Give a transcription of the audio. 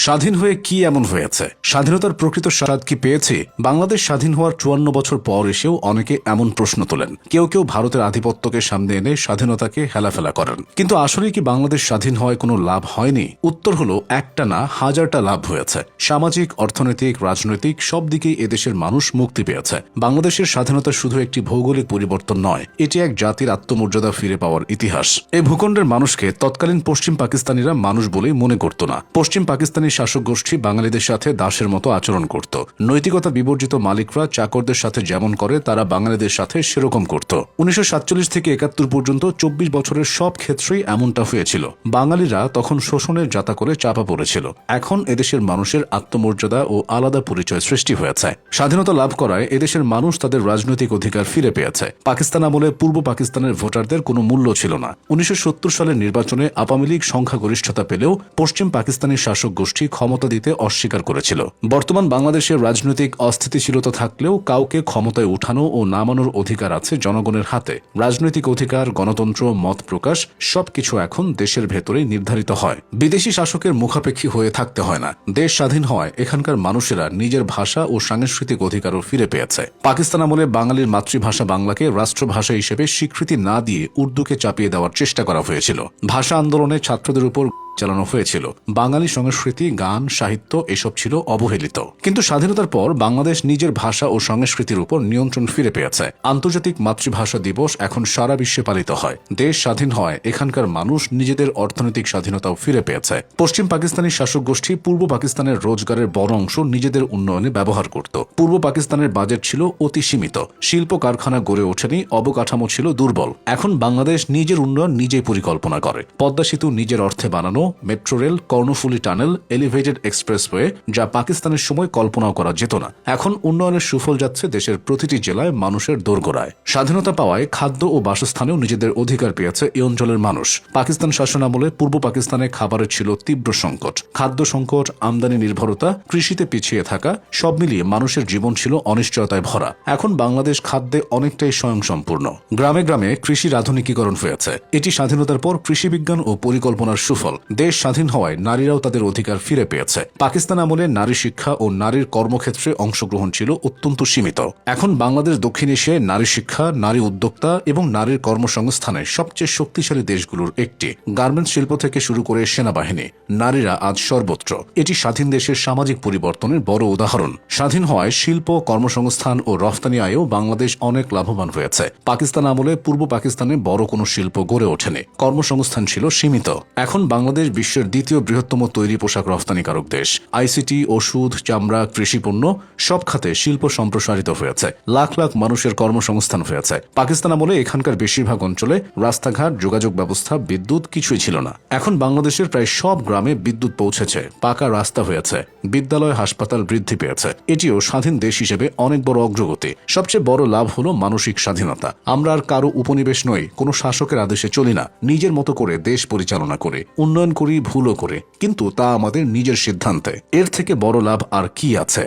স্বাধীন হয়ে কি এমন হয়েছে? স্বাধীনতার প্রকৃত স্বাদ কি পেয়েছি? বাংলাদেশ স্বাধীন হওয়ার ৫৪ বছর পর এসেও অনেকে এমন প্রশ্ন তোলেন। কেউ কেউ ভারতের আধিপত্যকে সামনে এনে স্বাধীনতাকে হেলাফেলা করেন। কিন্তু আসলে কি বাংলাদেশ স্বাধীন হওয়ায় কোনো লাভ হয়নি? উত্তর হলো একটা না, হাজারটা লাভ হয়েছে। সামাজিক, অর্থনৈতিক, রাজনৈতিক সব দিকেই এদেশের মানুষ মুক্তি পেয়েছে। বাংলাদেশের স্বাধীনতা শুধু একটি ভৌগোলিক পরিবর্তন নয়, এটি এক জাতির আত্মমর্যাদা ফিরে পাওয়ার ইতিহাস। এই ভূখণ্ডের মানুষকে তৎকালীন পশ্চিম পাকিস্তানিরা মানুষ বলেই মনে করত না। পশ্চিম পাকিস্তানি শাসক গোষ্ঠী বাঙালিদের সাথে দাসের মতো আচরণ করত। নৈতিকতা বিবর্জিত মালিকরা চাকরদের সাথে যেমন করে, তারা বাঙালিদের সাথে সেরকম করত। ১৯৪৭ থেকে ৭১ পর্যন্ত ২৪ বছরের সব ক্ষেত্রেই এমনটা হয়েছিল। বাঙালিরা তখন শোষণের যাতা করে চাপা পড়েছিল। এখন এদেশের মানুষের আত্মমর্যাদা ও আলাদা পরিচয় সৃষ্টি হয়েছে। স্বাধীনতা লাভ করায় এদেশের মানুষ তাদের রাজনৈতিক অধিকার ফিরে পেয়েছে। পাকিস্তান আমলে পূর্ব পাকিস্তানের ভোটারদের কোনো মূল্য ছিল না। ১৯৭০ সালের নির্বাচনে আওয়ামী লীগ সংখ্যাগরিষ্ঠতা পেলেও পশ্চিম পাকিস্তানি শাসক গোষ্ঠী ক্ষমতা দিতে অস্বীকার করেছিল। বর্তমান বাংলাদেশের রাজনৈতিক অস্থিতিশীলতা থাকলেও কাউকে ক্ষমতায় উঠানো ও নামানোর অধিকার আছে জনগণের হাতে। রাজনৈতিক অধিকার, গণতন্ত্র, মত প্রকাশ সবকিছু এখন দেশের ভেতরেই নির্ধারিত হয়। বিদেশি শাসকের মুখাপেক্ষী হয়ে থাকতে হয় না। দেশ স্বাধীন হওয়ায় এখানকার মানুষেরা নিজের ভাষা ও সাংস্কৃতিক অধিকারও ফিরে পেয়েছে। পাকিস্তান আমলে বাঙালির মাতৃভাষা বাংলাকে রাষ্ট্রভাষা হিসেবে স্বীকৃতি না দিয়ে উর্দুকে চাপিয়ে দেওয়ার চেষ্টা করা হয়েছিল। ভাষা আন্দোলনে ছাত্রদের উপর চালানো হয়েছিল। বাঙালি সংস্কৃতি, গান, সাহিত্য এসব ছিল অবহেলিত। কিন্তু স্বাধীনতার পর বাংলাদেশ নিজের ভাষা ও সংস্কৃতির উপর নিয়ন্ত্রণ ফিরে পেয়েছে। আন্তর্জাতিক মাতৃভাষা দিবস এখন সারা বিশ্বে পালিত হয়। দেশ স্বাধীন হয়, এখানকার মানুষ নিজেদের অর্থনৈতিক স্বাধীনতাও ফিরে পেয়েছে। পশ্চিম পাকিস্তানি শাসক গোষ্ঠী পূর্ব পাকিস্তানের রোজগারের বড় অংশ নিজেদের উন্নয়নে ব্যবহার করত। পূর্ব পাকিস্তানের বাজেট ছিল অতি সীমিত। শিল্প কারখানা গড়ে ওঠেনি, অবকাঠামো ছিল দুর্বল। এখন বাংলাদেশ নিজের উন্নয়ন নিজেই পরিকল্পনা করে। পদ্মা সেতু নিজের অর্থে বানানো, metro rail, Karnaphuli tunnel, elevated expressway, যা পাকিস্তানের সময় কল্পনাও করা যেত না। এখন উন্নয়নের সুফল যাচ্ছে দেশের প্রতিটি জেলায়, মানুষের দোরগোড়ায়। স্বাধীনতা পাওয়ায় খাদ্য ও বাসস্থানেও নিজেদের অধিকার পেয়েছে এই অঞ্চলের মানুষ। পাকিস্তান শাসনামলে পূর্ব পাকিস্তানে খাবারের ছিল তীব্র সংকট। খাদ্য সংকট, আমদানি নির্ভরতা, কৃষিতে পিছিয়ে থাকা সব মিলিয়ে মানুষের জীবন ছিল অনিশ্চয়তায় ভরা। এখন বাংলাদেশ খাদ্যে অনেকটাই স্বয়ংসম্পূর্ণ। গ্রামে গ্রামে কৃষির আধুনিকীকরণ হয়েছে। এটি স্বাধীনতার পর কৃষিবিজ্ঞান ও পরিকল্পনার সুফল। দেশ স্বাধীন হওয়ায় নারীরাও তাদের অধিকার ফিরে পেয়েছে। পাকিস্তান আমলে নারী শিক্ষা ও নারীর কর্মক্ষেত্রে অংশগ্রহণ ছিল অত্যন্ত সীমিত। এখন বাংলাদেশ দক্ষিণ এশিয়ায় নারী শিক্ষা, নারী উদ্যোক্তা এবং নারীর কর্মসংস্থানে সবচেয়ে শক্তিশালী দেশগুলোর একটি। গার্মেন্টস শিল্প থেকে শুরু করে সেনাবাহিনী, নারীরা আজ সর্বত্র। এটি স্বাধীন দেশের সামাজিক পরিবর্তনের বড় উদাহরণ। স্বাধীন হওয়ায় শিল্প, কর্মসংস্থান ও রফতানি আয়েও বাংলাদেশ অনেক লাভবান হয়েছে। পাকিস্তান আমলে পূর্ব পাকিস্তানে বড় কোনো শিল্প গড়ে ওঠেনি, কর্মসংস্থান ছিল সীমিত। এখন বাংলাদেশ বিশ্বের দ্বিতীয় বৃহত্তম তৈরি পোশাক রফতানিকারক দেশ। আইসিটি, ওষুধ, চামড়া, কৃষিপণ্য সব খাতে শিল্প সম্প্রসারিত হয়েছে। লাখ লাখ মানুষের কর্মসংস্থান হয়েছে। পাকিস্তান আমলে এখানকার বেশিরভাগ অঞ্চলে রাস্তাঘাট, যোগাযোগ ব্যবস্থা, বিদ্যুৎ কিছুই ছিল না। এখন বাংলাদেশের প্রায় সব গ্রামে বিদ্যুৎ পৌঁছেছে, পাকা রাস্তা হয়েছে, বিদ্যালয়, হাসপাতাল বৃদ্ধি পেয়েছে। এটিও স্বাধীন দেশ হিসেবে অনেক বড় অগ্রগতি। সবচেয়ে বড় লাভ হলো মানসিক স্বাধীনতা। আমরা আর কারো উপনিবেশ নই, কোনো শাসকের আদেশে চলি না। নিজের মতো করে দেশ পরিচালনা করে, উন্নয়ন করি, ভুলও করে, কিন্তু তা আমাদের নিজের সিদ্ধান্তে। এর থেকে বড় লাভ আর কি আছে?